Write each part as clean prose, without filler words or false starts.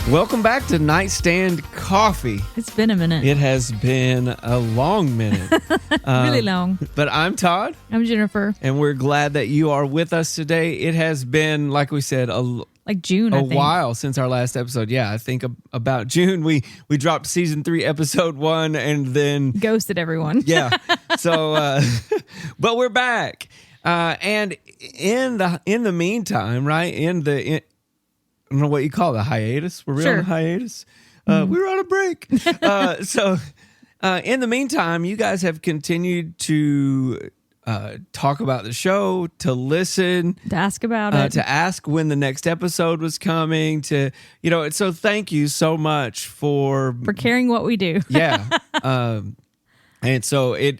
Welcome back to Nightstand Coffee. It's been a minute. It has been a long minute. Really long. But I'm Todd. I'm Jennifer. And we're glad that you are with us today. It has been, like we said, like June, I think. while since our last episode. Yeah, I think about June. We dropped season 3, episode 1, and then ghosted everyone. Yeah. So, but we're back. And in the meantime, right, I don't know what you call it, a hiatus. Were we on a hiatus? We were on a break. So in the meantime, you guys have continued to talk about the show, to listen, to ask about it, to ask when the next episode was coming, to, so thank you so much for caring what we do. Yeah. And so it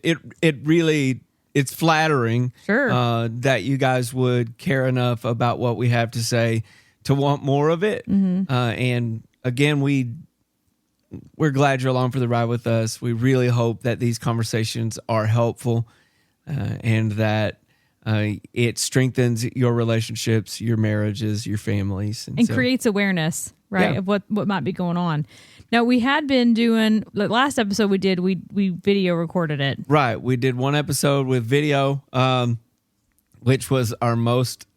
really, it's flattering that you guys would care enough about what we have to say to want more of it. And again, we're glad you're along for the ride with us. We really hope that these conversations are helpful and that it strengthens your relationships, your marriages, your families. And creates awareness, right, of what might be going on. Now, we had been doing, the last episode we did, we video recorded it. Right. We did one episode with video, which was our most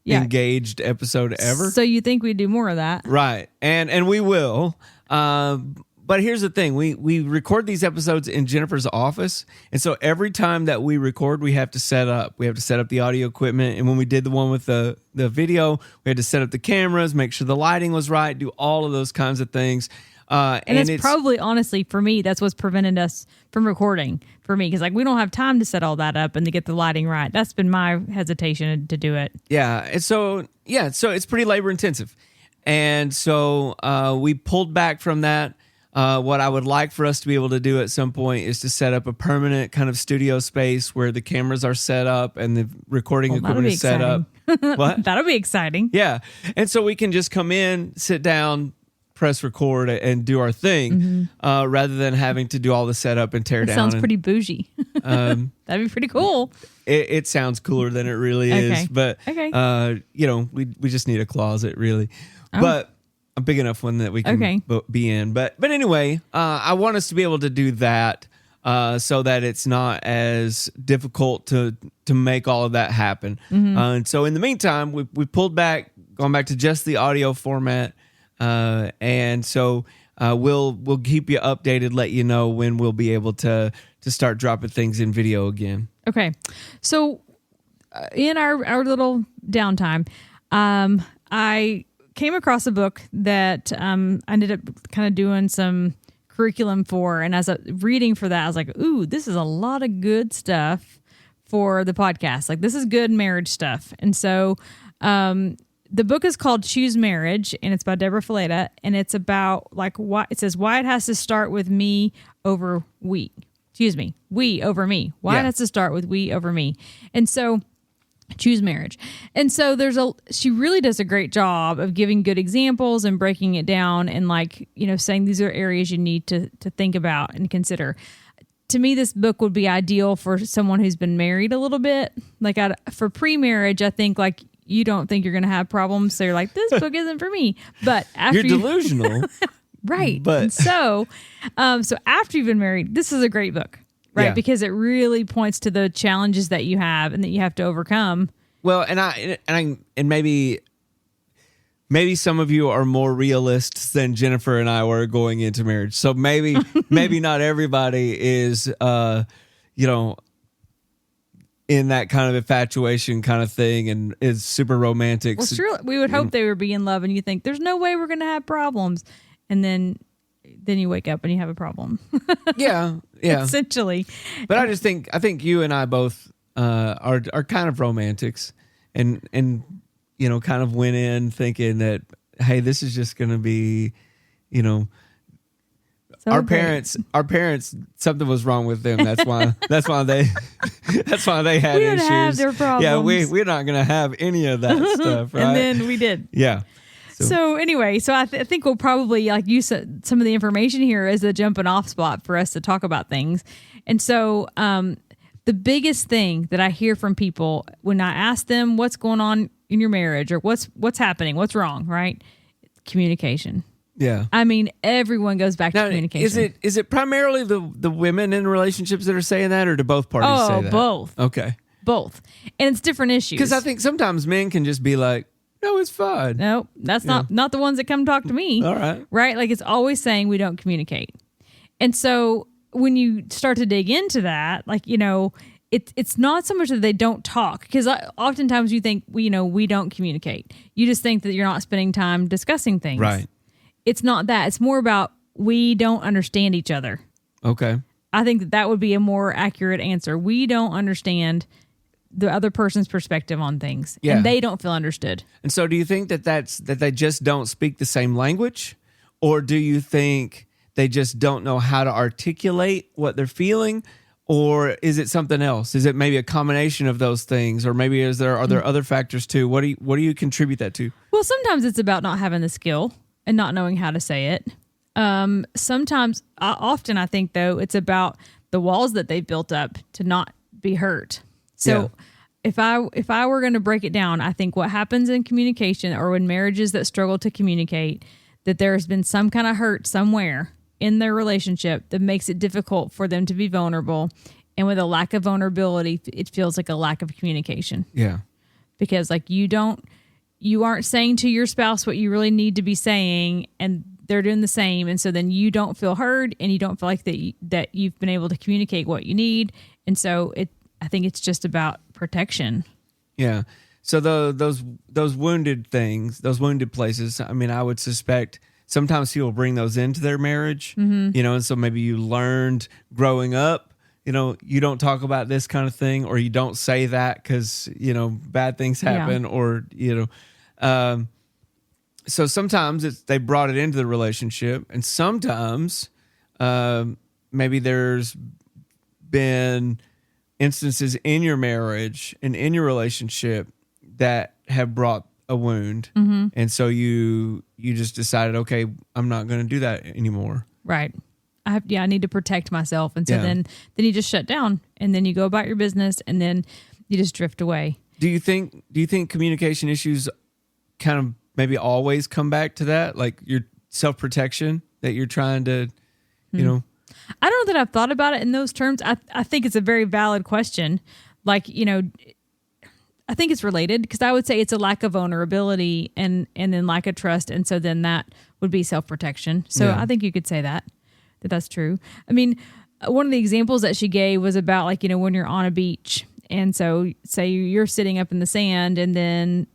engaged episode ever. So you think we'd do more of that? Right. And we will. But here's the thing. We record these episodes in Jennifer's office. And so every time that we record, we have to set up. We have to set up the audio equipment. And when we did the one with the video, we had to set up the cameras, make sure the lighting was right, do all of those kinds of things. And it's probably, honestly, for me, that's what's prevented us from recording for me. Because we don't have time to set all that up and to get the lighting right. That's been my hesitation to do it. Yeah. And so it's pretty labor intensive. And so we pulled back from that. What I would like for us to be able to do at some point is to set up a permanent kind of studio space where the cameras are set up and the recording equipment is set up. What? That'll be exciting. Yeah. And so we can just come in, sit down, press record, and do our thing rather than having to do all the setup and tear down. Sounds pretty bougie. That'd be pretty cool. It sounds cooler than it really is. But, we just need a closet, really. Oh. But a big enough one that we can be in. But anyway, I want us to be able to do that so that it's not as difficult to make all of that happen. And so in the meantime, we pulled back, gone back to just the audio format. And so we'll keep you updated, let you know when we'll be able to start dropping things in video again. Okay. So in our little downtime, I came across a book that I ended up kind of doing some curriculum for. And as a reading for that, I was like, ooh, this is a lot of good stuff for the podcast. This is good marriage stuff. And so the book is called Choose Marriage, and it's by Debra Fileta, and it's about why it says why it has to start with me over we. Excuse me, we over me. Why it has to start with we over me. And so choose marriage. And so she really does a great job of giving good examples and breaking it down and saying these are areas you need to think about and consider. To me, this book would be ideal for someone who's been married a little bit. For pre-marriage, I think you don't think you're going to have problems. So you're like, this book isn't for me. But after you're delusional. Right. But and so after you've been married, this is a great book, right? Yeah. Because it really points to the challenges that you have and that you have to overcome. Well, and maybe some of you are more realists than Jennifer and I were going into marriage. So maybe not everybody is, in that kind of infatuation kind of thing and is super romantic. Well, sure, we would hope they would be in love and you think there's no way we're going to have problems. And then you wake up and you have a problem. Yeah. Essentially. But I think you and I both are kind of romantics and kind of went in thinking that, hey, this is just going to be, our parents, something was wrong with them. That's why they had we issues. Have their problems. Yeah, we're not going to have any of that stuff, right? And then we did. Yeah. So anyway, I think we'll probably use some of the information here as a jumping off spot for us to talk about things. And so the biggest thing that I hear from people when I ask them what's going on in your marriage or what's happening, what's wrong, right? Communication. Yeah. I mean, everyone goes back to communication. Is it primarily the women in relationships that are saying that, or do both parties say that? Both. Okay. Both. And it's different issues. Because I think sometimes men can just be like, no, it's fine. No, that's not the ones that come talk to me. All right. Right? Like, it's always saying we don't communicate. And so when you start to dig into that, like, it's not so much that they don't talk, because oftentimes you think, we don't communicate. You just think that you're not spending time discussing things. Right. It's not that. It's more about we don't understand each other. Okay. I think that would be a more accurate answer. We don't understand the other person's perspective on things, and they don't feel understood. And so do you think that they just don't speak the same language, or do you think they just don't know how to articulate what they're feeling, or is it something else? Is it maybe a combination of those things, or maybe are there other factors too? What do you contribute that to? Well, sometimes it's about not having the skill and not knowing how to say it. Often I think though, it's about the walls that they've built up to not be hurt. So if I were going to break it down, I think what happens in communication, or in marriages that struggle to communicate, that there has been some kind of hurt somewhere in their relationship that makes it difficult for them to be vulnerable. And with a lack of vulnerability, it feels like a lack of communication. Yeah. Because like you aren't saying to your spouse what you really need to be saying, and they're doing the same. And so then you don't feel heard, and you don't feel like that you've been able to communicate what you need. And so I think it's just about protection. Yeah. So those wounded things, those wounded places, I mean, I would suspect sometimes people bring those into their marriage, and so maybe you learned growing up, you don't talk about this kind of thing, or you don't say that because, bad things happen, or, so sometimes they brought it into the relationship, and sometimes maybe there's been instances in your marriage and in your relationship that have brought a wound. And so you just decided, okay, I'm not going to do that anymore. Right. I need to protect myself. And so then you just shut down, and then you go about your business, and then you just drift away. Do you think communication issues kind of maybe always come back to that? Like your self-protection that you're trying to, I don't know that I've thought about it in those terms. I think it's a very valid question. Like, I think it's related, because I would say it's a lack of vulnerability and then lack of trust. And so then that would be self-protection. So I think you could say that's true. I mean, one of the examples that she gave was about like, when you're on a beach, and so say you're sitting up in the sand, and then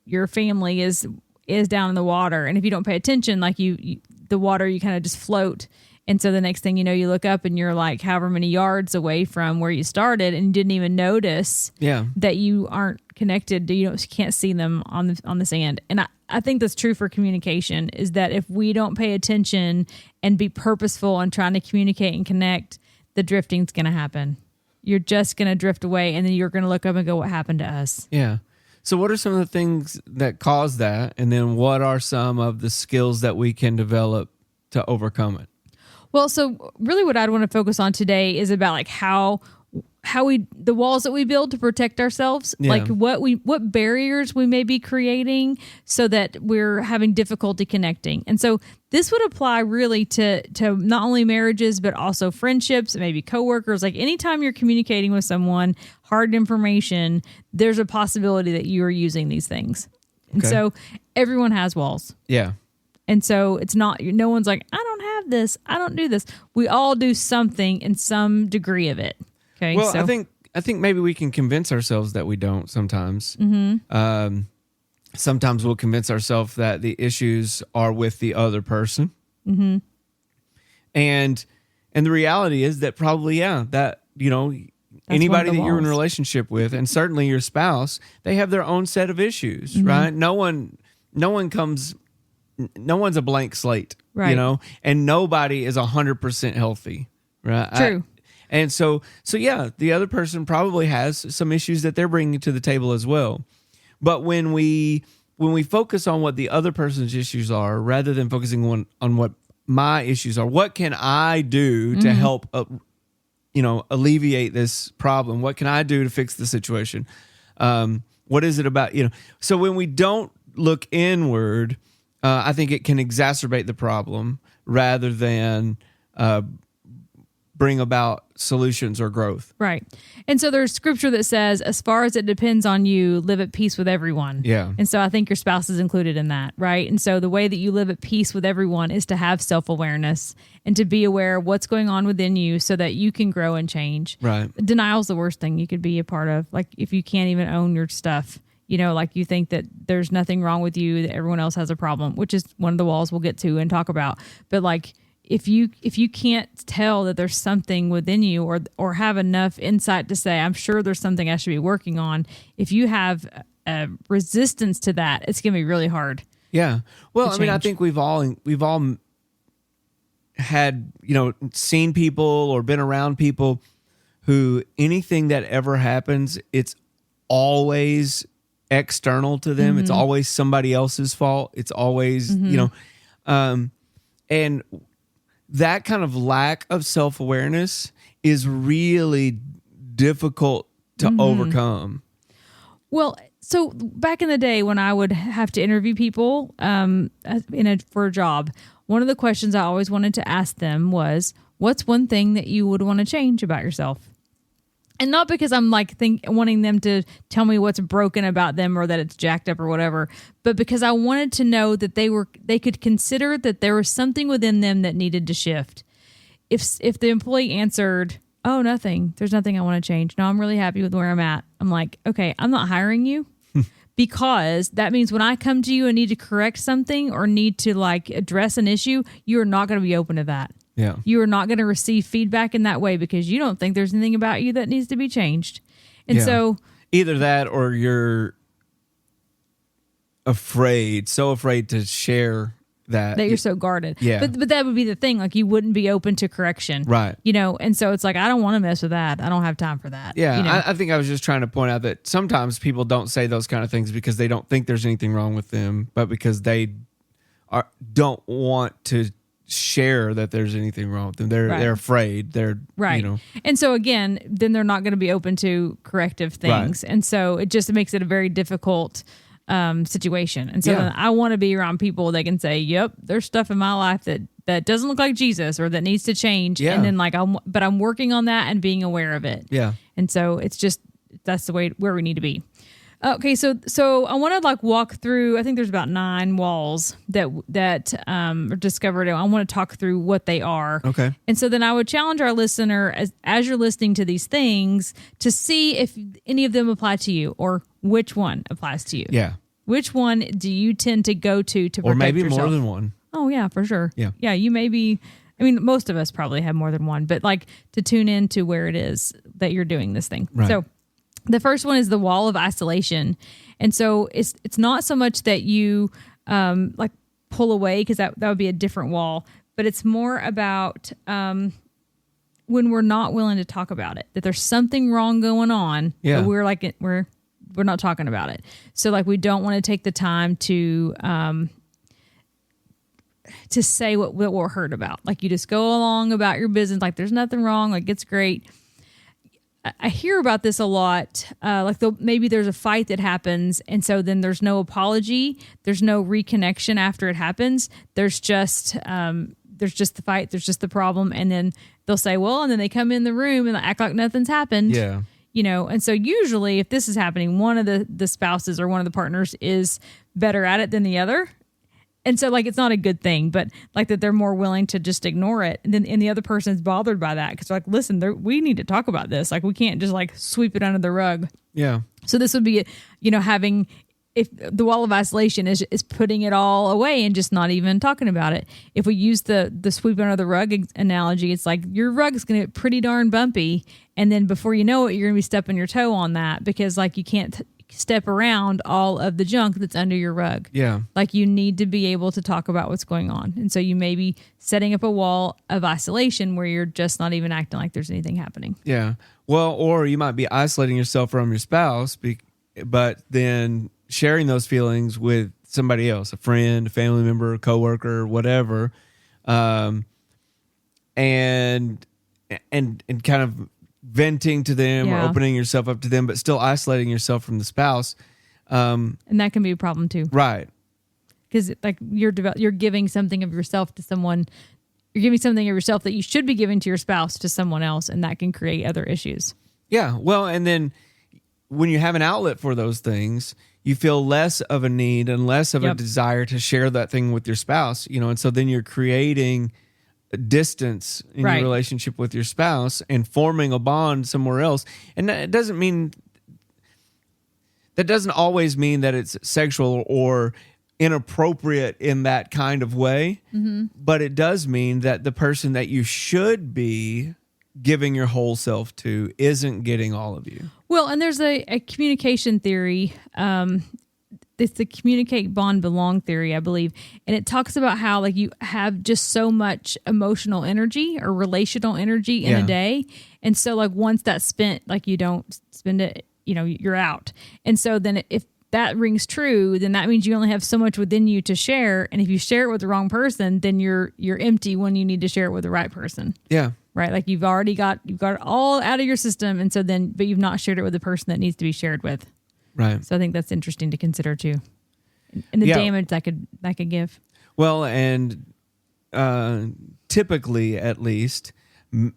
your family is down in the water. And if you don't pay attention, like the water, you kind of just float. And so the next thing you know, you look up and you're like however many yards away from where you started, and you didn't even notice that you aren't connected. You can't see them on the sand. And I think that's true for communication, is that if we don't pay attention and be purposeful and trying to communicate and connect, the drifting's going to happen. You're just going to drift away, and then you're going to look up and go, what happened to us? Yeah. So what are some of the things that cause that? And then what are some of the skills that we can develop to overcome it? Well, so really what I'd want to focus on today is about like how the walls that we build to protect ourselves, like what barriers we may be creating so that we're having difficulty connecting. And so this would apply really to not only marriages, but also friendships, maybe coworkers. Like anytime you're communicating with someone, hard information, there's a possibility that you are using these things. And so everyone has walls. Yeah. And so it's not, no one's like, I don't have this, I don't do this. We all do something in some degree of it. Okay. Well, I think maybe we can convince ourselves that we don't sometimes. Sometimes we'll convince ourselves that the issues are with the other person. And the reality is that probably, that, anybody that you're in a relationship with, and certainly your spouse, they have their own set of issues, right? No one's a blank slate, right? And nobody is 100% healthy, right? True. And so the other person probably has some issues that they're bringing to the table as well. But when we focus on what the other person's issues are, rather than focusing on what my issues are, what can I do to help, alleviate this problem? What can I do to fix the situation? What is it about, So when we don't look inward, I think it can exacerbate the problem rather than bring about solutions or growth. Right. And so there's scripture that says, as far as it depends on you, live at peace with everyone. Yeah. And so I think your spouse is included in that, right? And so the way that you live at peace with everyone is to have self-awareness and to be aware of what's going on within you so that you can grow and change. Right. Denial's the worst thing you could be a part of. Like if you can't even own your stuff, you know, like you think that there's nothing wrong with you, that everyone else has a problem, which is one of the walls we'll get to and talk about. But like, if you can't tell that there's something within you or have enough insight to say, I'm sure there's something I should be working on, if you have a resistance to that, it's going to be really hard. Yeah. Well, I mean, I think we've all had, you know, seen people or been around people who anything that ever happens, it's always external to them. It's always somebody else's fault. It's always, you know, and that kind of lack of self-awareness is really difficult to overcome. Well, so back in the day when I would have to interview people for a job, one of the questions I always wanted to ask them was, what's one thing that you would want to change about yourself? And not because I'm like wanting them to tell me what's broken about them or that it's jacked up or whatever, but because I wanted to know that they could consider that there was something within them that needed to shift. If the employee answered, "Oh, nothing. There's nothing I want to change. No, I'm really happy with where I'm at." I'm like, "Okay, I'm not hiring you." Because that means when I come to you and need to correct something or need to like address an issue, you're not going to be open to that. Yeah. You are not going to receive feedback in that way because you don't think there's anything about you that needs to be changed. And so either that or you're so afraid to share that you're so guarded. Yeah. But that would be the thing. Like you wouldn't be open to correction. Right. You know, and so it's like, I don't want to mess with that. I don't have time for that. Yeah. You know? I think I was just trying to point out that sometimes people don't say those kind of things because they don't think there's anything wrong with them, but because they don't want to share that there's anything wrong with them. They're afraid. They're right. You know. And so again, then they're not going to be open to corrective things. Right. And so it just makes it a very difficult situation. And so then I want to be around people that can say, "Yep, there's stuff in my life that doesn't look like Jesus or that needs to change." Yeah. And then like but I'm working on that and being aware of it. Yeah. And so it's just that's the way where we need to be. Okay, so I want to like walk through. I think there's about 9 walls that are discovered. I want to talk through what they are. Okay. And so then I would challenge our listener as you're listening to these things to see if any of them apply to you or which one applies to you. Yeah. Which one do you tend to go to protect yourself? Or maybe more than one. Oh yeah, for sure. Yeah. Yeah, you may be. I mean, most of us probably have more than one, but like to tune in to where it is that you're doing this thing. Right. So the first one is the wall of isolation. And so it's not so much that you like pull away because that would be a different wall, but it's more about when we're not willing to talk about it, that there's something wrong going on. Yeah. But we're not talking about it. So like we don't want to take the time to say what we're hurt about. Like you just go along about your business. Like there's nothing wrong. Like it's great. I hear about this a lot. Like maybe there's a fight that happens, and so then there's no apology, there's no reconnection after it happens. There's just the fight, there's just the problem, and then they'll say, well, and then they come in the room and they act like nothing's happened. Yeah. You know, and so usually if this is happening, one of the spouses or one of the partners is better at it than the other. And so, like, it's not a good thing, but like that they're more willing to just ignore it. And then the other person's bothered by that because, like, listen, we need to talk about this. Like, we can't just like sweep it under the rug. Yeah. So this would be, you know, having if the wall of isolation is putting it all away and just not even talking about it. If we use the sweep under the rug analogy, it's like your rug is going to get pretty darn bumpy. And then before you know it, you're going to be stepping your toe on that because like you can't step around all of the junk that's under your rug. Yeah. Like you need to be able to talk about what's going on. And so you may be setting up a wall of isolation where you're just not even acting like there's anything happening. Yeah. Well, or you might be isolating yourself from your spouse, but then sharing those feelings with somebody else, a friend, a family member, a coworker, whatever. And kind of venting to them or opening yourself up to them, but still isolating yourself from the spouse. And that can be a problem too. Right. Because like you're giving something of yourself to someone. You're giving something of yourself that you should be giving to your spouse to someone else, and that can create other issues. Yeah. Well, and then when you have an outlet for those things, you feel less of a need and less of a desire to share that thing with your spouse, and so then you're creating a distance in your relationship with your spouse and forming a bond somewhere else. And that doesn't always mean that it's sexual or inappropriate in that kind of way, but it does mean that the person that you should be giving your whole self to isn't getting all of you. Well, and there's a communication theory. It's the communicate, bond, belong theory, I believe. And it talks about how like you have just so much emotional energy or relational energy in a day. And so like once that's spent, like you don't spend it, you're out. And so then if that rings true, then that means you only have so much within you to share. And if you share it with the wrong person, then you're empty when you need to share it with the right person. Yeah. Right. Like you've got it all out of your system. And so then, but you've not shared it with the person that needs to be shared with. Right. So I think that's interesting to consider too. And the damage that could give. Well, and typically at least men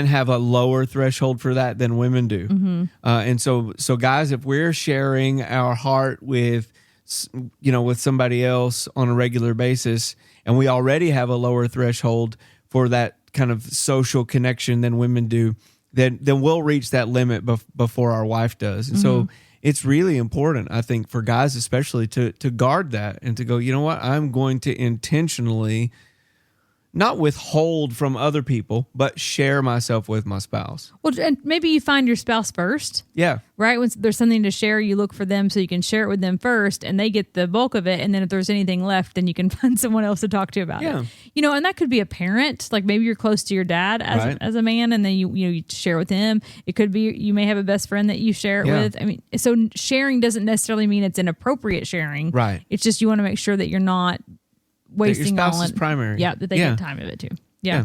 have a lower threshold for that than women do. And so guys, if we're sharing our heart with somebody else on a regular basis, and we already have a lower threshold for that kind of social connection than women do, then we'll reach that limit before our wife does. And so it's really important, I think, for guys especially to guard that and to go, you know what, I'm going to intentionally not withhold from other people, but share myself with my spouse. Well, and maybe you find your spouse first. Yeah. Right? When there's something to share, you look for them so you can share it with them first, and they get the bulk of it. And then if there's anything left, then you can find someone else to talk to about it. And that could be a parent. Like maybe you're close to your dad as a man, and then you share with him. It could be you may have a best friend that you share it with. I mean, so sharing doesn't necessarily mean it's inappropriate sharing. Right. It's just you want to make sure that you're not wasting your spouse is primary. Yeah, that they get time of it too. Yeah.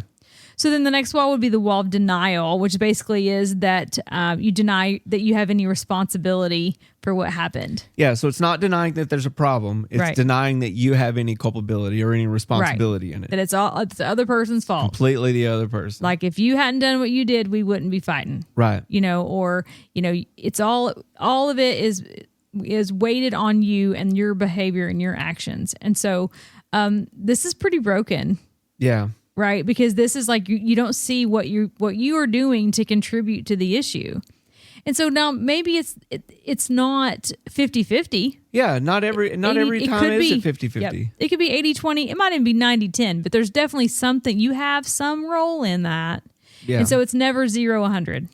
So then the next wall would be the wall of denial, which basically is that you deny that you have any responsibility for what happened. Yeah, so it's not denying that there's a problem. It's denying that you have any culpability or any responsibility in it. That it's the other person's fault. Completely the other person. Like if you hadn't done what you did, we wouldn't be fighting. Right. It's all of it is weighted on you and your behavior and your actions. And so this is pretty broken. Yeah. Right? Because this is like you don't see what you are doing to contribute to the issue. And so now maybe it's not 50-50. Yeah, not every time is it 50-50. Yep. It could be 80-20. It might even be 90-10, but there's definitely something. You have some role in that. Yeah. And so it's never 0-100.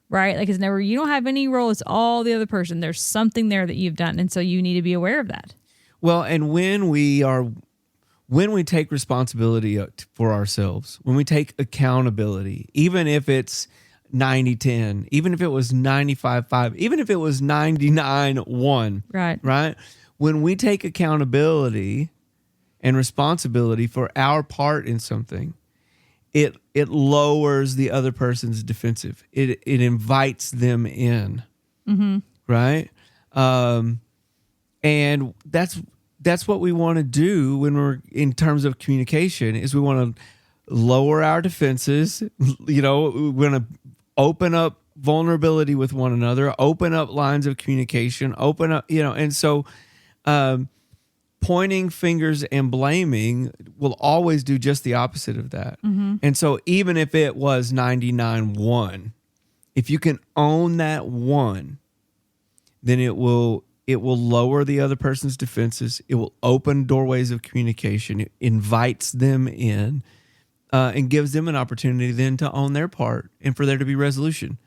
Right? Like it's never, you don't have any role. It's all the other person. There's something there that you've done. And so you need to be aware of that. Well, and when we take responsibility for ourselves, when we take accountability, even if it's 90-10, even if it was 95-5, even if it was 99-1, right? When we take accountability and responsibility for our part in something, it lowers the other person's defensive. It invites them in, right? And that's what we want to do when we're in terms of communication. Is we want to lower our defenses. We want to open up vulnerability with one another, open up lines of communication, open up, and so. Pointing fingers and blaming will always do just the opposite of that. And so even if it was 99-1, if you can own that one, then it will lower the other person's defenses. It will open doorways of communication. It invites them in and gives them an opportunity then to own their part and for there to be resolution.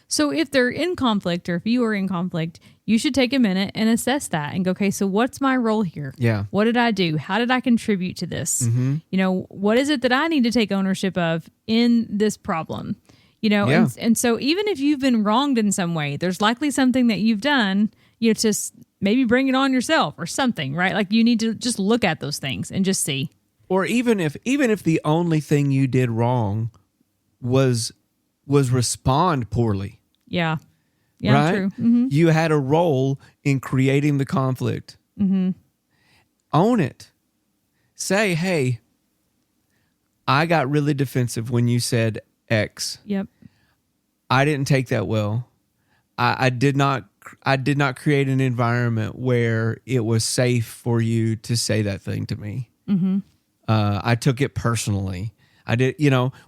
So if they're in conflict, or if you are in conflict, you should take a minute and assess that and go, okay, so what's my role here? Yeah. What did I do? How did I contribute to this? What is it that I need to take ownership of in this problem? And so even if you've been wronged in some way, there's likely something that you've done, to maybe bring it on yourself or something, right? Like you need to just look at those things and just see. Or even if the only thing you did wrong was respond poorly. Yeah, right? True. You had a role in creating the conflict. own it. Say, hey, I got really defensive when you said X. Yep. I didn't take that well. I did not create an environment where it was safe for you to say that thing to me. Mm-hmm. I took it personally. I did,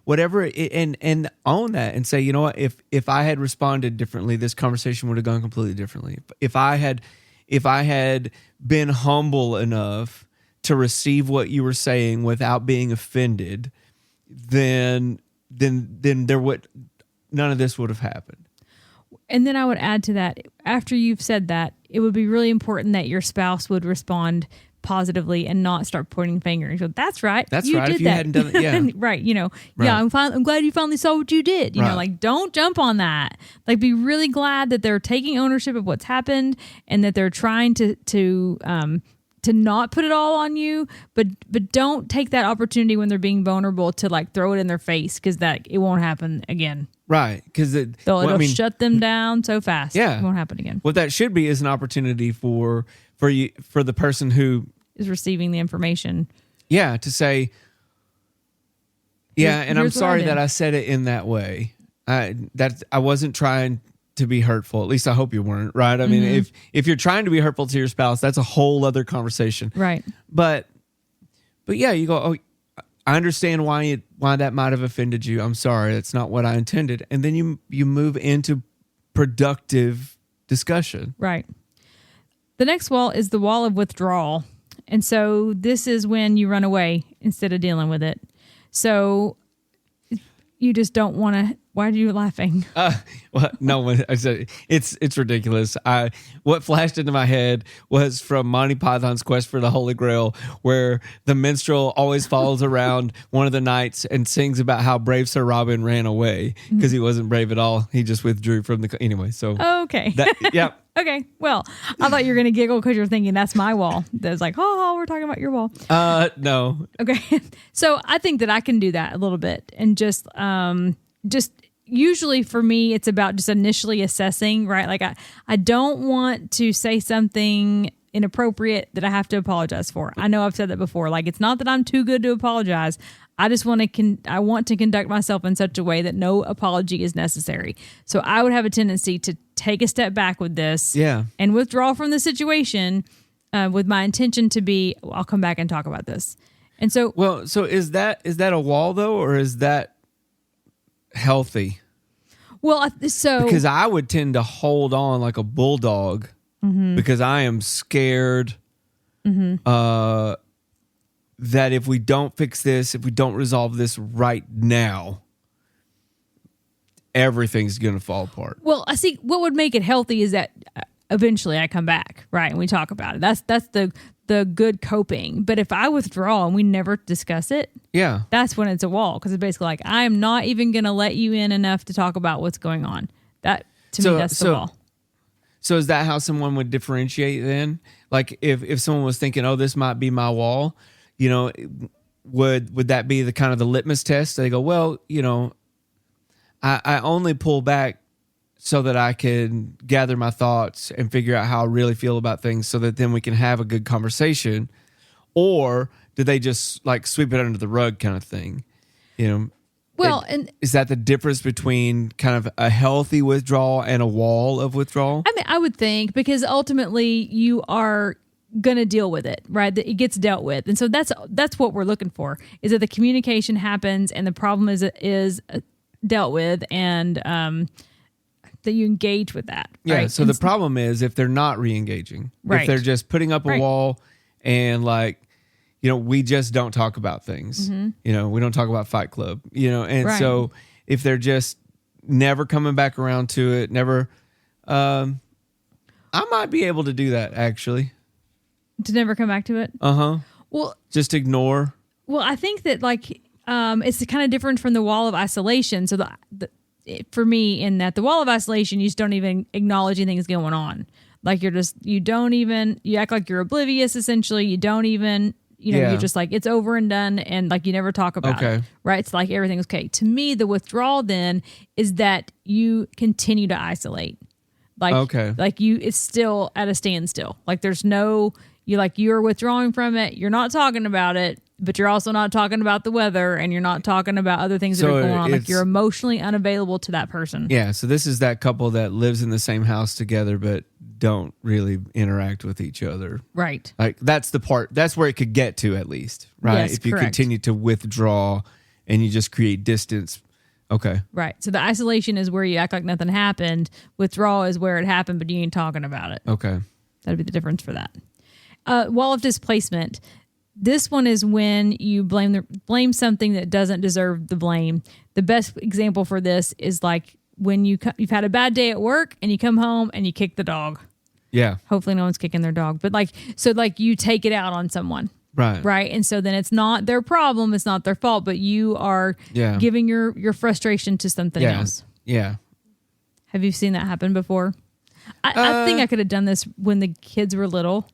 whatever, and own that and say, you know what, if I had responded differently, this conversation would have gone completely differently. If I had been humble enough to receive what you were saying without being offended, then there would, none of this would have happened. And then I would add to that, after you've said that, it would be really important that your spouse would respond positively and not start pointing fingers. So that's right. That's right. If you hadn't done it, yeah. Right. Yeah, I'm glad you finally saw what you did. You know, like, don't jump on that. Like, be really glad that they're taking ownership of what's happened and that they're trying to not put it all on you, but don't take that opportunity when they're being vulnerable to like throw it in their face, because that it won't happen again. Right, because it'll shut them down so fast. Yeah, it won't happen again. What that should be is an opportunity for the person who is receiving the information. Yeah, to say, yeah, and I'm sorry that I said it in that way. I wasn't trying to be hurtful. At least I hope you weren't. Right? I mean, if you're trying to be hurtful to your spouse, that's a whole other conversation. Right. But yeah, you go, oh, I understand why that might have offended you. I'm sorry. That's not what I intended. And then you move into productive discussion. Right. The next wall is the wall of withdrawal. And so this is when you run away instead of dealing with it. So you just don't want to. Why are you laughing? Well, no, I said it's ridiculous. What flashed into my head was from Monty Python's Quest for the Holy Grail, where the minstrel always follows around one of the knights and sings about how brave Sir Robin ran away because he wasn't brave at all. He just withdrew from the anyway. So okay, yeah. Okay, well, I thought you were going to giggle because you're thinking that's my wall. That's like, oh, we're talking about your wall. No. Okay, so I think that I can do that a little bit, and just usually for me, it's about just initially assessing, right? Like I don't want to say something inappropriate that I have to apologize for. I know I've said that before. Like, it's not that I'm too good to apologize. I just want to conduct myself in such a way that no apology is necessary. So I would have a tendency to take a step back with this, and withdraw from the situation with my intention to be, I'll come back and talk about this. And so, so is that a wall though, or is that healthy? Well, because I would tend to hold on like a bulldog because I am scared that if we don't fix this, if we don't resolve this right now, everything's going to fall apart. Well, I see what would make it healthy is that eventually I come back, right? And we talk about it. That's the good coping. But if I withdraw and we never discuss it, that's when it's a wall, because it's basically like, I am not even going to let you in enough to talk about what's going on. That to me, that's the wall. So is that how someone would differentiate then? Like if someone was thinking, oh, this might be my wall, would that be the kind of the litmus test? They go, well, I only pull back so that I can gather my thoughts and figure out how I really feel about things, so that then we can have a good conversation. Or do they just like sweep it under the rug kind of thing? Well, and is that the difference between kind of a healthy withdrawal and a wall of withdrawal? I mean, I would think, because ultimately you are going to deal with it, right? That it gets dealt with. And so that's what we're looking for, is that the communication happens and the problem is dealt with, and that you engage with that. Yeah. Right? So the problem is if they're not re-engaging, if they're just putting up a wall and like, we just don't talk about things. We don't talk about Fight Club, and so if they're just never coming back around to it, never, I might be able to do that actually. To never come back to it? Well, just ignore. Well, I think that it's kind of different from the wall of isolation. So for me, in that the wall of isolation, you just don't even acknowledge anything's going on. Like you act like you're oblivious, essentially. You don't even, you're just like, it's over and done. And like, you never talk about it, right? It's like everything's okay. To me, the withdrawal then is that you continue to isolate. Like it's still at a standstill. Like there's no, you're withdrawing from it. You're not talking about it, but you're also not talking about the weather, and you're not talking about other things that are going on. Like you're emotionally unavailable to that person. Yeah. So this is that couple that lives in the same house together, but don't really interact with each other. Right. Like that's the part. That's where it could get to, at least. Right. Yes, if you correct. continue to withdraw and you just create distance. Okay. Right. So the isolation is where you act like nothing happened. Withdrawal is where it happened, but you ain't talking about it. Okay. That'd be the difference for that. Wall of displacement. This one is when you blame something that doesn't deserve the blame. The best example for this is like when you've had a bad day at work and you come home and you kick the dog. Yeah. Hopefully no one's kicking their dog, but you take it out on someone. Right. Right. And so then it's not their problem. It's not their fault, but you are giving your frustration to something else. Yeah. Have you seen that happen before? I think I could have done this when the kids were little.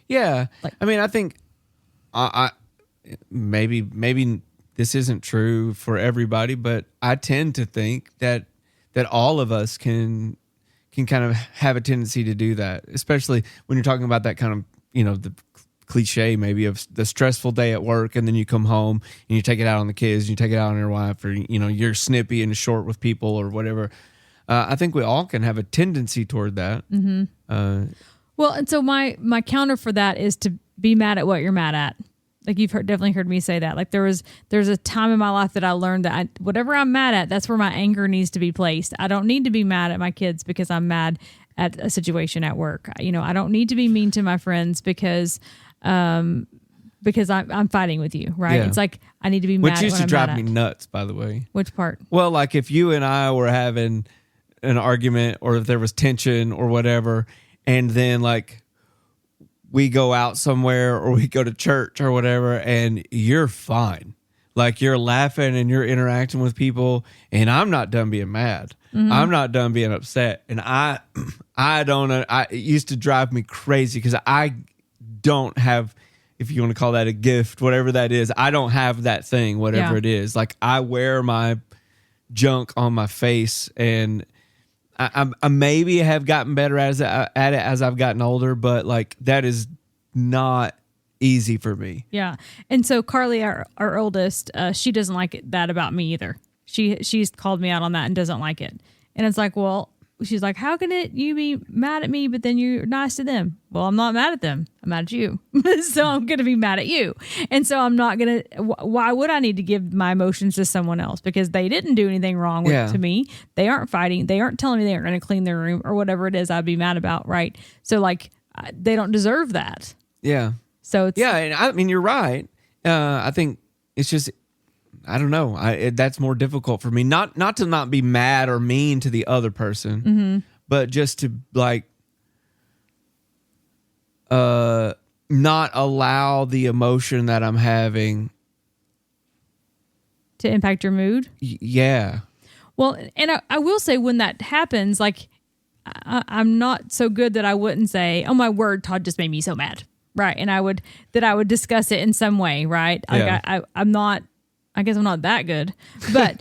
Yeah. I mean, I think I maybe this isn't true for everybody, but I tend to think that all of us can kind of have a tendency to do that, especially when you're talking about that kind of, the cliche maybe of the stressful day at work, and then you come home and you take it out on the kids, you take it out on your wife, or, you're snippy and short with people or whatever. I think we all can have a tendency toward that. Mm-hmm. Well, and so my counter for that is to be mad at what you're mad at. Like you've definitely heard me say that. Like there's a time in my life that I learned that whatever I'm mad at, that's where my anger needs to be placed. I don't need to be mad at my kids because I'm mad at a situation at work. I don't need to be mean to my friends because I'm fighting with you, right? Yeah. It's like I need to be mad. Which used to drive me nuts, by the way. Which part? Well, like if you and I were having an argument, or if there was tension or whatever, and then like we go out somewhere or we go to church or whatever, and you're fine. Like you're laughing and you're interacting with people, and I'm not done being mad. Mm-hmm. I'm not done being upset. And it used to drive me crazy because I don't have, if you want to call that a gift, whatever that is, I don't have that thing, whatever it is. Like I wear my junk on my face, and I maybe have gotten better at it as I've gotten older, but like that is not easy for me. Yeah. And so Carly, our oldest, she doesn't like that about me either. She's called me out on that and doesn't like it. And it's like, well, she's like, how can you be mad at me, but then you're nice to them? Well, I'm not mad at them. I'm mad at you. So I'm going to be mad at you. And so I'm not going to, why would I need to give my emotions to someone else? Because they didn't do anything wrong to me. They aren't fighting. They aren't telling me they aren't going to clean their room or whatever it is I'd be mad about. Right. So like, they don't deserve that. Yeah. So it's. Yeah. And I mean, you're right. I think it's just, I don't know. That's more difficult for me. Not to not be mad or mean to the other person, mm-hmm. but just to like not allow the emotion that I'm having to impact your mood. Yeah. Well, and I will say when that happens, like I'm not so good that I wouldn't say, "Oh my word, Todd just made me so mad," right? And I would discuss it in some way, right? Yeah. Like I'm not. I guess I'm not that good, but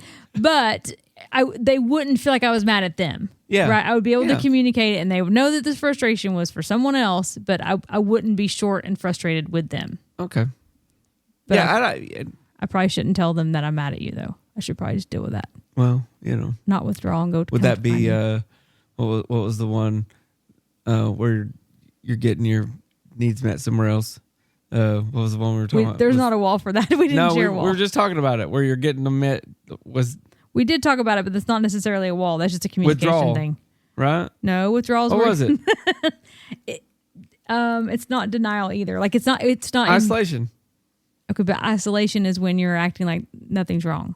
they wouldn't feel like I was mad at them. Yeah. Right. I would be able to communicate it, and they would know that this frustration was for someone else, but I wouldn't be short and frustrated with them. Okay. But yeah. I probably shouldn't tell them that I'm mad at you, though. I should probably just deal with that. Well, not withdraw and go to. Would that be what was the one where you're getting your needs met somewhere else? What was the one we were talking about? There's not a wall for that. We didn't share a wall. We were just talking about it, where you're getting them met. We did talk about it, but that's not necessarily a wall. That's just a communication thing. Right? No, withdrawals. What was it? It's not denial either. Like it's not isolation. Okay, but isolation is when you're acting like nothing's wrong.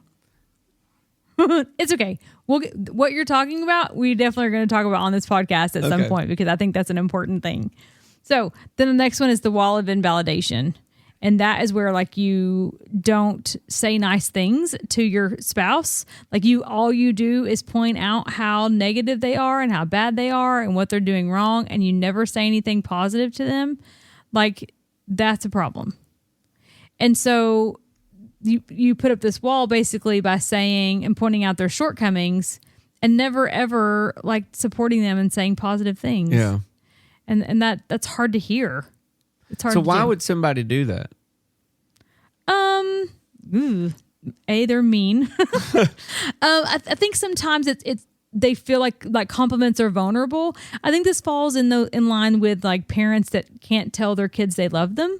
It's okay. What you're talking about, we definitely are going to talk about on this podcast at some point, because I think that's an important thing. So then the next one is the wall of invalidation. And that is where like you don't say nice things to your spouse. Like all you do is point out how negative they are and how bad they are and what they're doing wrong. And you never say anything positive to them. Like that's a problem. And so you put up this wall basically by saying and pointing out their shortcomings and never ever like supporting them and saying positive things. Yeah. And that's hard to hear. It's hard. So why would somebody do that? They're mean. I think sometimes it's they feel like compliments are vulnerable. I think this falls in line with like parents that can't tell their kids they love them.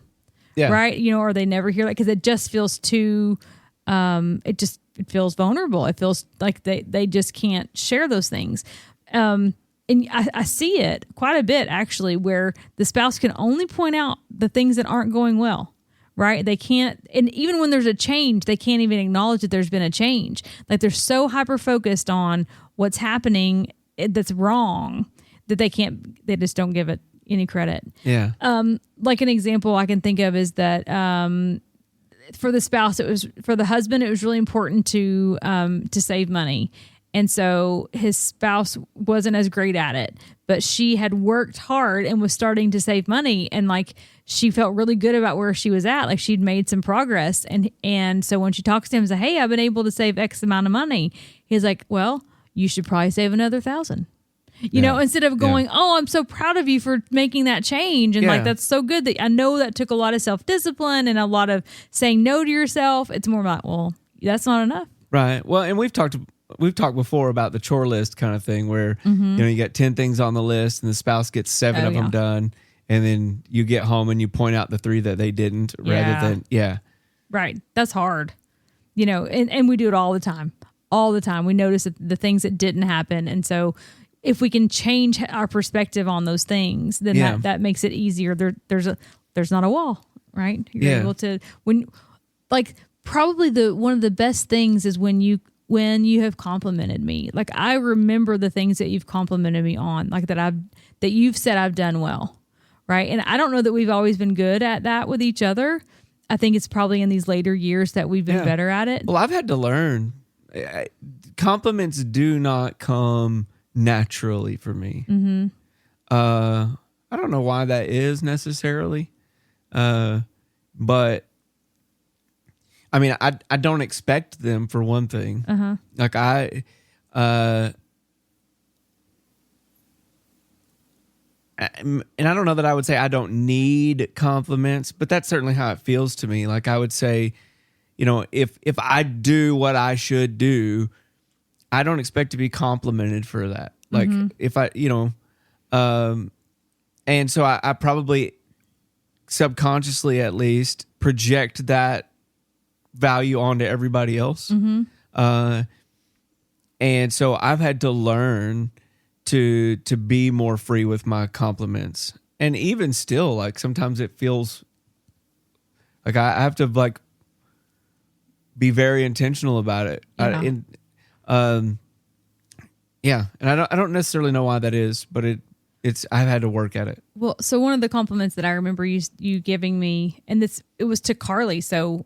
Yeah. Right. Or they never hear that because it just feels too. It feels vulnerable. It feels like they just can't share those things. And I see it quite a bit actually, where the spouse can only point out the things that aren't going well. Right. They can't. And even when there's a change, they can't even acknowledge that there's been a change. Like they're so hyper focused on what's happening that's wrong that they just don't give it any credit. Yeah. Like an example I can think of is that, for the spouse, for the husband, it was really important to save money. And so his spouse wasn't as great at it, but she had worked hard and was starting to save money. And like, she felt really good about where she was at. Like she'd made some progress. And so when she talks to him and says, hey, I've been able to save X amount of money. He's like, well, you should probably save another 1,000, instead of going, oh, I'm so proud of you for making that change. And like, that's so good that I know that took a lot of self-discipline and a lot of saying no to yourself. It's more like, well, that's not enough. Right. Well, and we've talked before about the chore list kind of thing where, you got 10 things on the list and the spouse gets 7 of them done. And then you get home and you point out the 3 that they didn't rather than, Right. That's hard. And we do it all the time. All the time. We notice the things that didn't happen. And so if we can change our perspective on those things, then that makes it easier. There's not a wall, right? You're able to, probably one of the best things is when you have complimented me. Like I remember the things that you've complimented me on, like that you've said I've done well. Right. And I don't know that we've always been good at that with each other. I think it's probably in these later years that we've been better at it. Well, I've had to learn. Compliments do not come naturally for me. Mm-hmm. I don't know why that is necessarily. But I mean, I don't expect them for one thing. Uh-huh. Like and I don't know that I would say I don't need compliments, but that's certainly how it feels to me. Like I would say, if I do what I should do, I don't expect to be complimented for that. Like if I, and so I probably subconsciously at least project that value onto everybody else. Mm-hmm. And so I've had to learn to be more free with my compliments. And even still, like sometimes it feels like I have to like be very intentional about it. And I don't necessarily know why that is, but it's I've had to work at it. Well, so one of the compliments that I remember you giving me, and it was to Carly. So,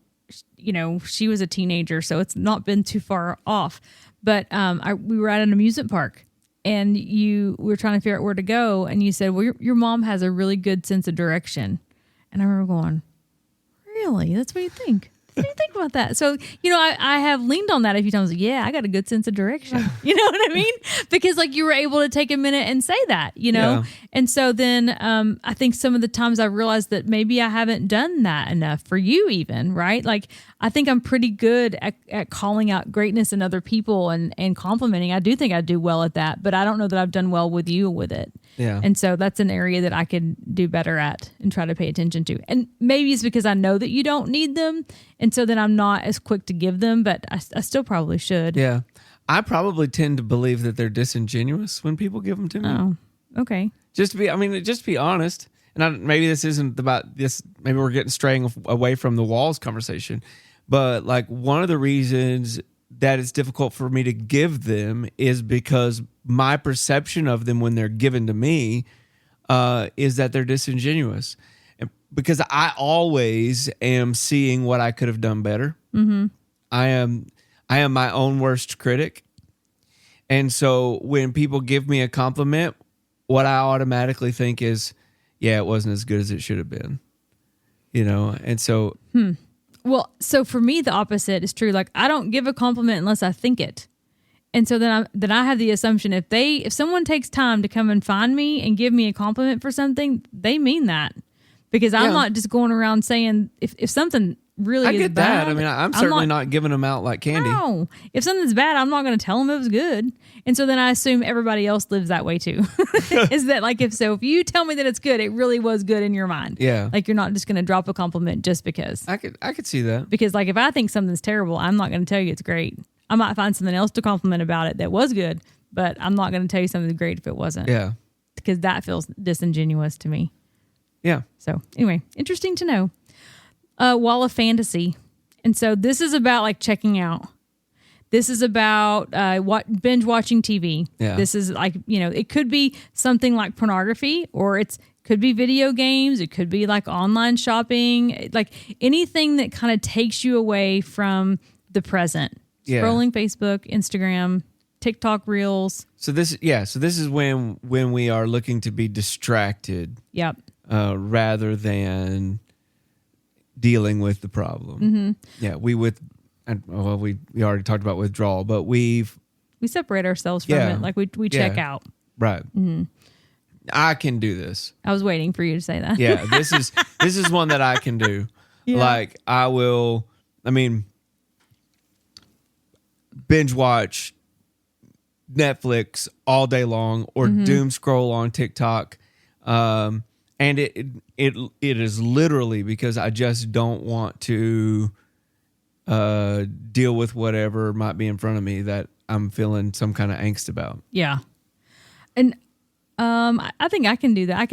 she was a teenager, so it's not been too far off. But we were at an amusement park. And we were trying to figure out where to go. And you said, well, your mom has a really good sense of direction. And I remember going, really? That's what you think? What do you think about that? So, I have leaned on that a few times. Like, yeah, I got a good sense of direction. You know what I mean? Because like you were able to take a minute and say that, Yeah. And so then I think some of the times I realized that maybe I haven't done that enough for you even, right? Like I think I'm pretty good at calling out greatness in other people and complimenting. I do think I do well at that, but I don't know that I've done well with you with it. Yeah. And so that's an area that I could do better at and try to pay attention to. And maybe it's because I know that you don't need them. And so then I'm not as quick to give them, but I still probably should. Yeah. I probably tend to believe that they're disingenuous when people give them to me. Oh, okay. Just to be honest. And maybe this isn't about this. Maybe we're straying away from the walls conversation. But like one of the reasons that it's difficult for me to give them is because my perception of them when they're given to me is that they're disingenuous. Because I always am seeing what I could have done better. Mm-hmm. I am my own worst critic. And so when people give me a compliment, what I automatically think is, yeah, it wasn't as good as it should have been. And so... Well, so for me, the opposite is true. Like I don't give a compliment unless I think it. And so then I have the assumption if someone takes time to come and find me and give me a compliment for something, they mean that. because I'm not just going around saying if something really is bad. I mean, I'm certainly not giving them out like candy. No, if something's bad, I'm not going to tell them it was good. And so then I assume everybody else lives that way too. Is that like if you tell me that it's good, it really was good in your mind. Yeah, like you're not just going to drop a compliment just because. I could see that, because like if I think something's terrible, I'm not going to tell you it's great. I might find something else to compliment about it that was good, but I'm not going to tell you something's great if it wasn't. Yeah, because that feels disingenuous to me. Yeah. So anyway, interesting to know. Wall of Fantasy. And so this is about like checking out. This is about binge watching TV. Yeah. This is like, it could be something like pornography, or could be video games. It could be like online shopping, like anything that kind of takes you away from the present. Yeah. Scrolling Facebook, Instagram, TikTok Reels. So this is when we are looking to be distracted. Yep. Rather than dealing with the problem. Mm-hmm. Yeah, we already talked about withdrawal, but we separate ourselves from it. Like we check out. Right. Mm-hmm. I can do this. I was waiting for you to say that. Yeah, this is one that I can do. Yeah. Like binge watch Netflix all day long or doom scroll on TikTok. And it is literally because I just don't want to deal with whatever might be in front of me that I'm feeling some kind of angst about. Yeah. And I think I can do that. I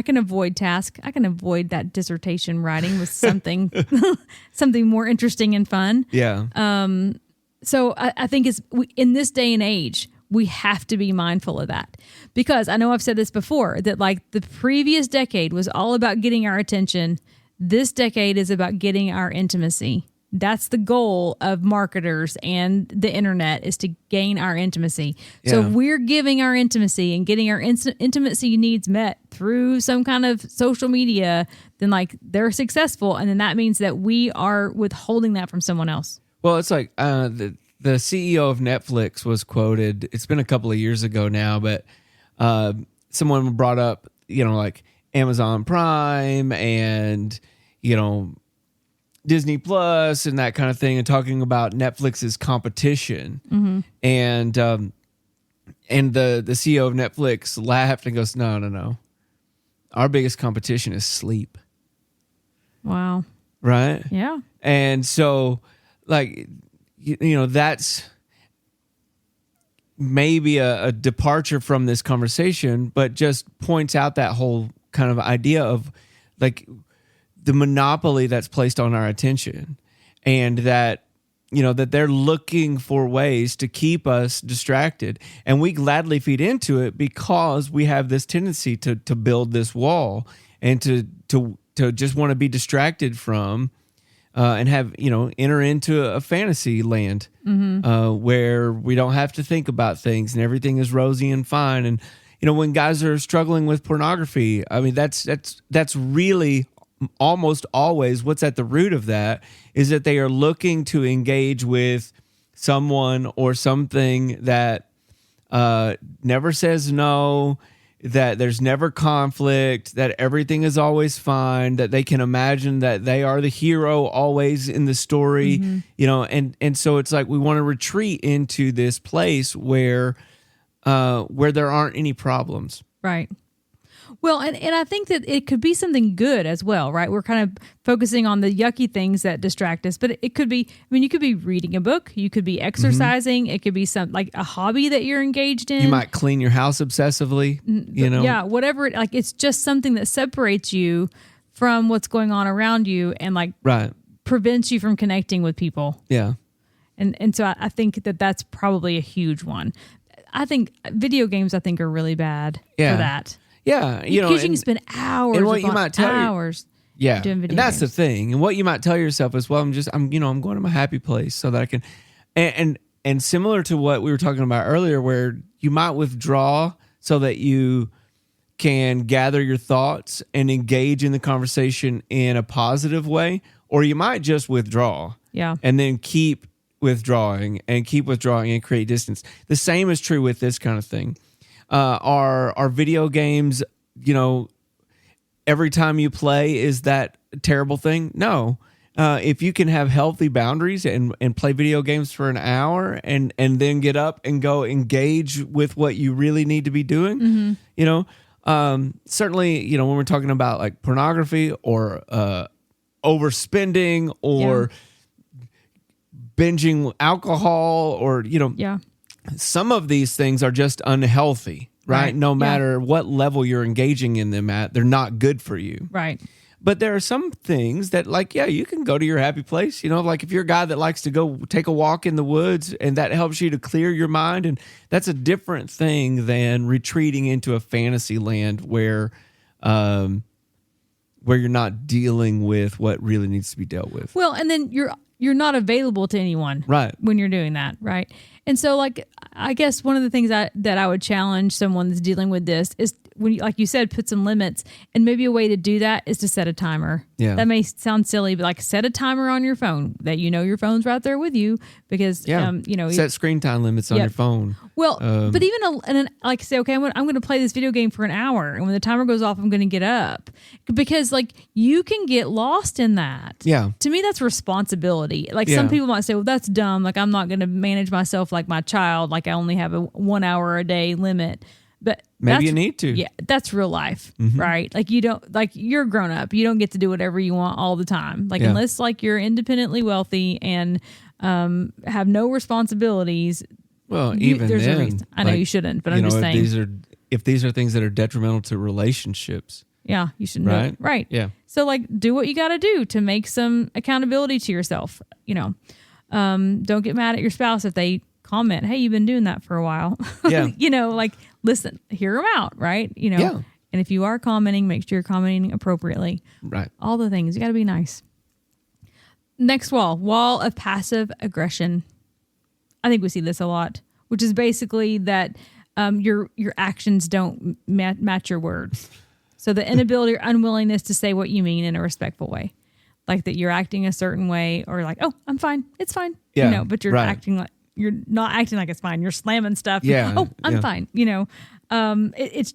can avoid tasks. I can avoid that dissertation writing with something something more interesting and fun. Yeah. So I think in this day and age, we have to be mindful of that, because I know I've said this before, that like the previous decade was all about getting our attention. This decade is about getting our intimacy. That's the goal of marketers and the internet, is to gain our intimacy. Yeah. So if we're giving our intimacy and getting our intimacy needs met through some kind of social media, then like they're successful. And then that means that we are withholding that from someone else. Well, it's like the CEO of Netflix was quoted. It's been a couple of years ago now, but someone brought up, like Amazon Prime and, Disney Plus and that kind of thing, and talking about Netflix's competition. Mm-hmm. And the CEO of Netflix laughed and goes, no. Our biggest competition is sleep. Wow. Right? Yeah. And so, like, that's maybe a departure from this conversation, but just points out that whole kind of idea of like the monopoly that's placed on our attention, and that, that they're looking for ways to keep us distracted, and we gladly feed into it because we have this tendency to build this wall and to just want to be distracted from and have, enter into a fantasy land where we don't have to think about things and everything is rosy and fine. And, when guys are struggling with pornography, I mean, that's really almost always what's at the root of that, is that they are looking to engage with someone or something that never says no, that there's never conflict, that everything is always fine, that they can imagine that they are the hero always in the story, and so it's like we want to retreat into this place where there aren't any problems. Right. Well, and I think that it could be something good as well, right? We're kind of focusing on the yucky things that distract us, but it could be, you could be reading a book, you could be exercising, it could be some like a hobby that you're engaged in. You might clean your house obsessively, Yeah, whatever. It's just something that separates you from what's going on around you and prevents you from connecting with people. Yeah. And so I think that's probably a huge one. I think video games are really bad for that. Yeah, because you can spend hours and what you might tell hours. Yeah, doing video and that's games. the thing. And what you might tell yourself is, well, I'm going to my happy place so that I can, and similar to what we were talking about earlier, where you might withdraw so that you can gather your thoughts and engage in the conversation in a positive way, or you might just withdraw. Yeah, and then keep withdrawing and create distance. The same is true with this kind of thing. Our video games, every time you play is that a terrible thing? No. If you can have healthy boundaries and play video games for an hour and then get up and go engage with what you really need to be doing, certainly, when we're talking about like pornography or overspending or binging alcohol or, some of these things are just unhealthy, right? No matter what level you're engaging in them at, they're not good for you. Right. But there are some things that, like, you can go to your happy place. Like if you're a guy that likes to go take a walk in the woods and that helps you to clear your mind, and that's a different thing than retreating into a fantasy land where you're not dealing with what really needs to be dealt with. Well, and then you're not available to anyone, right, when you're doing that, right? And so, like, I guess one of the things that I would challenge someone that's dealing with this is, when, like you said, put some limits. And maybe a way to do that is to set a timer. Yeah. That may sound silly, but like set a timer on your phone that your phone's right there with you, because set screen time limits on your phone. Well, but even like say, okay, I'm going to play this video game for an hour, and when the timer goes off, I'm going to get up, because like you can get lost in that. Yeah. To me, that's responsibility. Like some people might say, well, that's dumb. Like I'm not going to manage myself like my child. Like I only have a 1 hour a day limit. But maybe you need to. Yeah, that's real life, right? Like you don't, like you're grown up. You don't get to do whatever you want all the time. Like unless like you're independently wealthy and have no responsibilities. Well, there's a reason. I know you shouldn't, but I'm just saying. If these are things that are detrimental to relationships. Yeah, you shouldn't. Right. Right. Yeah. So like do what you got to do to make some accountability to yourself. Don't get mad at your spouse if they comment, hey, you've been doing that for a while. Yeah. Like listen, hear them out, right? And if you are commenting, make sure you're commenting appropriately. Right. All the things. You got to be nice. Next wall of passive aggression. I think we see this a lot, which is basically that your actions don't match your words. So the inability or unwillingness to say what you mean in a respectful way. Like that you're acting a certain way, or like, oh, I'm fine. It's fine. Yeah. But you're acting like, you're not acting like it's fine. You're slamming stuff. Yeah. Oh, I'm fine. It's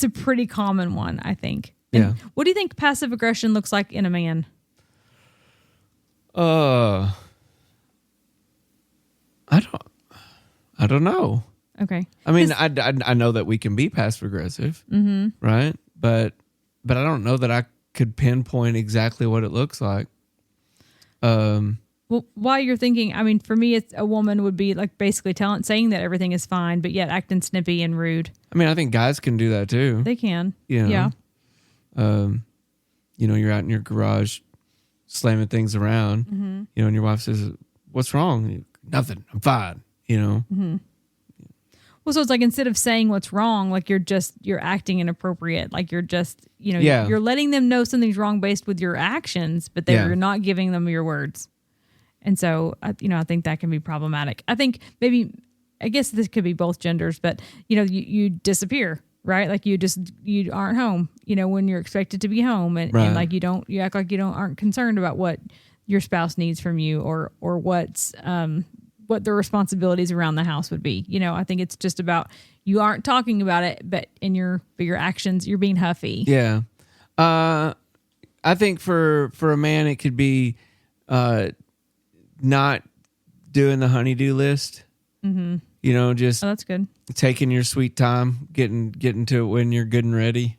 a pretty common one, I think. And what do you think passive aggression looks like in a man? I don't know. Okay. I mean, I know that we can be passive aggressive, right? But I don't know that I could pinpoint exactly what it looks like. Well, while you're thinking, I mean, for me, it's a woman would be like basically saying that everything is fine, but yet acting snippy and rude. I mean, I think guys can do that too. They can. Yeah. You're out in your garage slamming things around, and your wife says, "What's wrong?" Nothing. I'm fine. Well, so it's like instead of saying what's wrong, like you're acting inappropriate. Like you're just, you're letting them know something's wrong based with your actions, but you're not giving them your words. And so, I think that can be problematic. I think I guess this could be both genders, but you disappear, right? Like you aren't home, when you're expected to be home, and like you act like aren't concerned about what your spouse needs from you, or what the responsibilities around the house would be. I think it's just about you aren't talking about it, but your actions, you're being huffy. Yeah. I think for a man, it could be not doing the honey-do list. Just that's good. Taking your sweet time, getting to it when you're good and ready.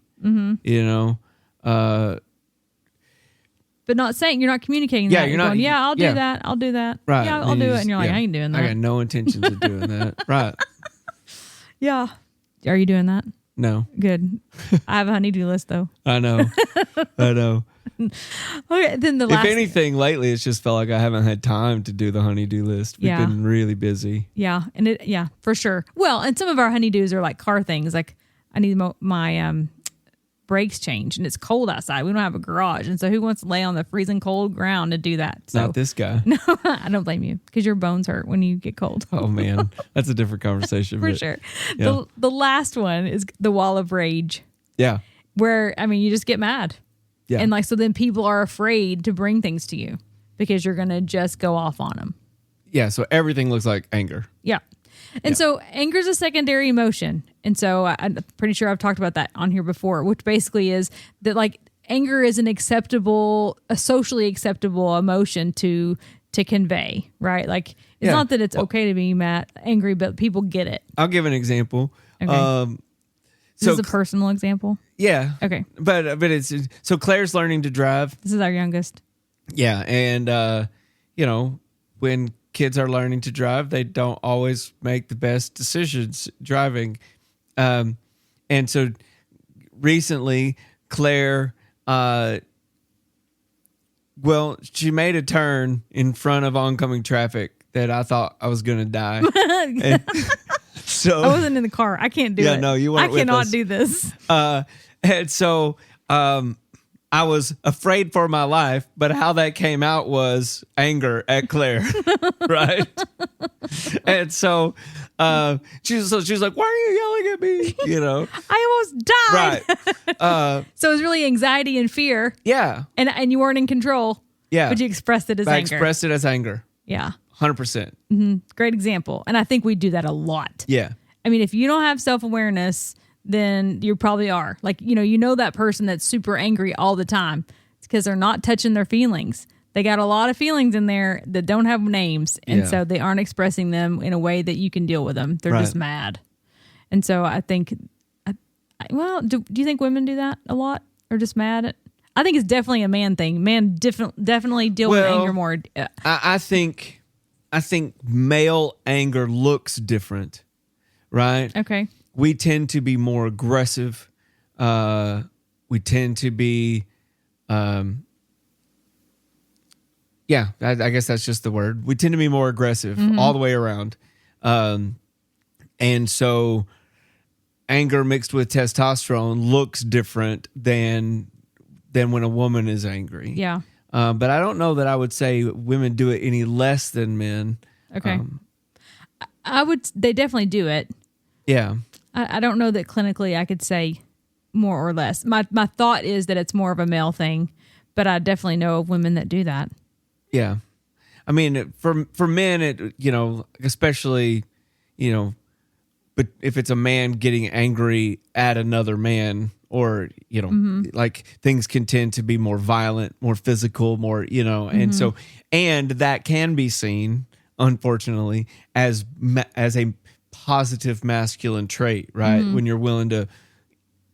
But not saying, you're not communicating that. You're not going, I'll do that. I'll do that. Right. Yeah, I'll do it. And you're like, I ain't doing that. I got no intentions of doing that. Right. Yeah. Are you doing that? No. Good. I have a honey-do list though. I know. Okay, then if anything, lately it's just felt like I haven't had time to do the honey-do list. We've been really busy. Yeah, and for sure. Well, and some of our honey-dos are like car things. Like I need my brakes changed, and it's cold outside. We don't have a garage, and so who wants to lay on the freezing cold ground to do that? So, not this guy. No, I don't blame you, because your bones hurt when you get cold. Oh man, that's a different conversation. For sure. Yeah. The last one is the wall of rage. Yeah. Where you just get mad. Yeah. And so then people are afraid to bring things to you because you're going to just go off on them. Yeah. So everything looks like anger. Yeah. And so anger is a secondary emotion. And so I'm pretty sure I've talked about that on here before, which basically is that like anger is a socially acceptable emotion to convey, right? Like it's not that it's okay to be angry, but people get it. I'll give an example. Okay. This is a personal example? Yeah. Okay. But it's so Claire's learning to drive. This is our youngest. Yeah, and when kids are learning to drive, they don't always make the best decisions driving. And so recently Claire she made a turn in front of oncoming traffic that I thought I was going to die. And so I wasn't in the car. I can't do it. Yeah, no, you weren't with us. I cannot do this. And so I was afraid for my life, but how that came out was anger at Claire, right? And so she was like, "Why are you yelling at me?" You know, I almost died. Right. So it was really anxiety and fear. Yeah. And you weren't in control. Yeah. But you expressed it as anger. I expressed it as anger. Yeah. 100%. Mm-hmm. Great example. And I think we do that a lot. Yeah. I mean, if you don't have self-awareness, then you probably are. Like, you know that person that's super angry all the time. It's because they're not touching their feelings. They got a lot of feelings in there that don't have names. And so they aren't expressing them in a way that you can deal with them. They're just mad. And so I think, do you think women do that a lot? Or just mad? I think it's definitely a man thing. Men definitely deal with anger more. I think male anger looks different, right? Okay. We tend to be more aggressive. We tend to be, I guess that's just the word. We tend to be more aggressive all the way around. And so anger mixed with testosterone looks different than when a woman is angry. Yeah. But I don't know that I would say women do it any less than men. Okay. They definitely do it. Yeah. I don't know that clinically I could say more or less. My thought is that it's more of a male thing, but I definitely know of women that do that. Yeah. I mean, for men, especially, but if it's a man getting angry at another man, or, like things can tend to be more violent, more physical, more, and so, and that can be seen, unfortunately, as a positive masculine trait, right? When you're willing to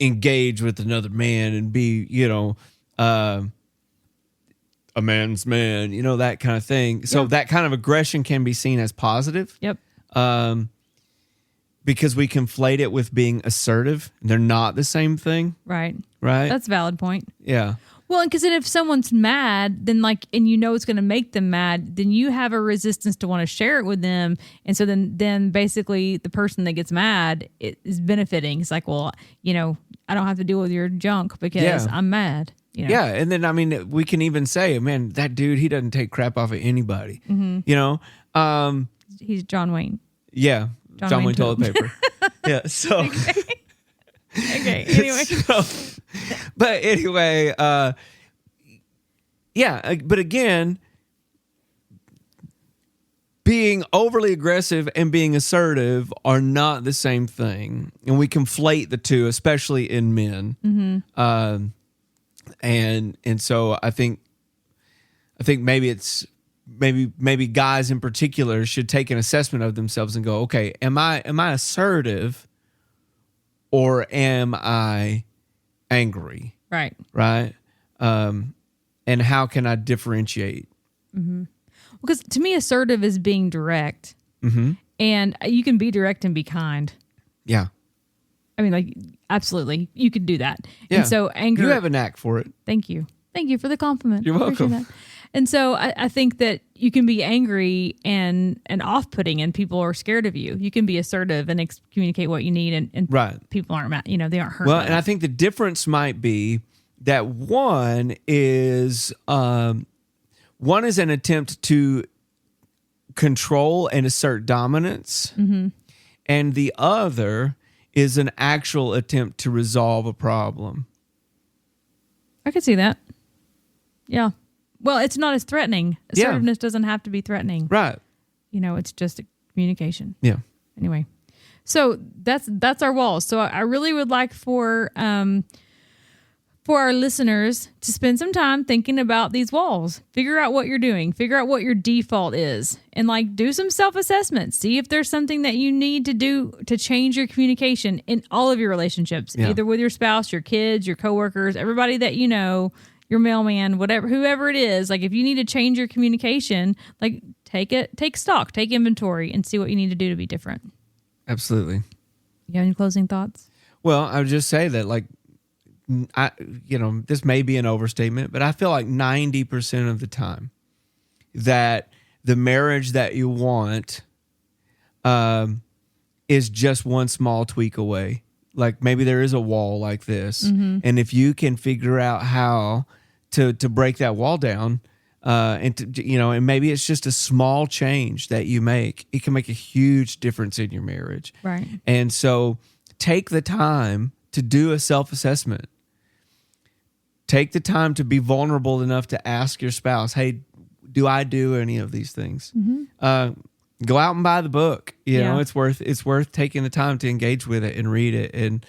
engage with another man and be, a man's man, that kind of thing. So that kind of aggression can be seen as positive. Yep. Because we conflate it with being assertive. They're not the same thing. Right. Right. That's a valid point. Yeah. Well, because if someone's mad, then and it's going to make them mad, then you have a resistance to want to share it with them. And so then basically the person that gets mad is benefiting. It's like, well, I don't have to deal with your junk because I'm mad. Yeah. And then, I mean, we can even say, man, that dude, he doesn't take crap off of anybody, He's John Wayne. Yeah. John Wayne toilet paper. Yeah. So. Okay. Anyway. But anyway, but again, being overly aggressive and being assertive are not the same thing. And we conflate the two, especially in men. Mm-hmm. And so I think maybe it's maybe guys in particular should take an assessment of themselves and go, okay, am I assertive or am I angry? Right. Right. And how can I differentiate? Mm-hmm. Because to me, assertive is being direct. Mm-hmm. And you can be direct and be kind. Yeah. I mean, absolutely. You can do that. Yeah. And so anger. You have a knack for it. Thank you. Thank you for the compliment. You're welcome. And so I think that you can be angry and off-putting and people are scared of you. You can be assertive and communicate what you need and right. People aren't mad, they aren't hurt. Well, and I think the difference might be that one is an attempt to control and assert dominance, and the other is an actual attempt to resolve a problem. I could see that. Yeah. Well, it's not as threatening. Assertiveness doesn't have to be threatening. Right. It's just a communication. Yeah. anyway, so that's our walls. So I really would like for our listeners to spend some time thinking about these walls. Figure out what you're doing. Figure out what your default is. And like do some self-assessment. See if there's something that you need to do to change your communication in all of your relationships, either with your spouse, your kids, your coworkers, everybody that you know, your mailman, whatever, whoever it is. Like if you need to change your communication, like take stock, take inventory and see what you need to do to be different. Absolutely. You have any closing thoughts? Well, I would just say that like, this may be an overstatement, but I feel like 90% of the time that the marriage that you want is just one small tweak away. Like maybe there is a wall like this. Mm-hmm. And if you can figure out how to break that wall down, and maybe it's just a small change that you make, it can make a huge difference in your marriage. Right. And so take the time to do a self-assessment. Take the time to be vulnerable enough to ask your spouse, hey, do I do any of these things? Mm-hmm. Go out and buy the book. You know, it's worth taking the time to engage with it and read it. And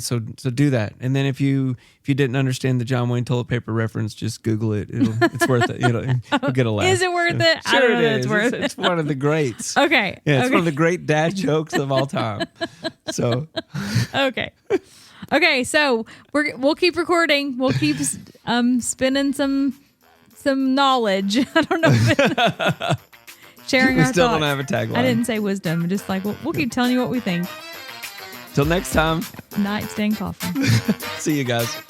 so do that. And then if you didn't understand the John Wayne toilet paper reference, just Google it. It's worth it. You'll get a laugh. Is it worth it? Sure, I don't know it is. It's worth it. It's one of the greats. Okay. Yeah, it's one of the great dad jokes of all time. So. Okay. Okay, so we'll keep recording. We'll keep spinning some knowledge. I don't know. Sharing our thoughts. We still don't have a tagline. I didn't say wisdom. Just like we'll keep telling you what we think. Till next time. Nightstand coffee. See you guys.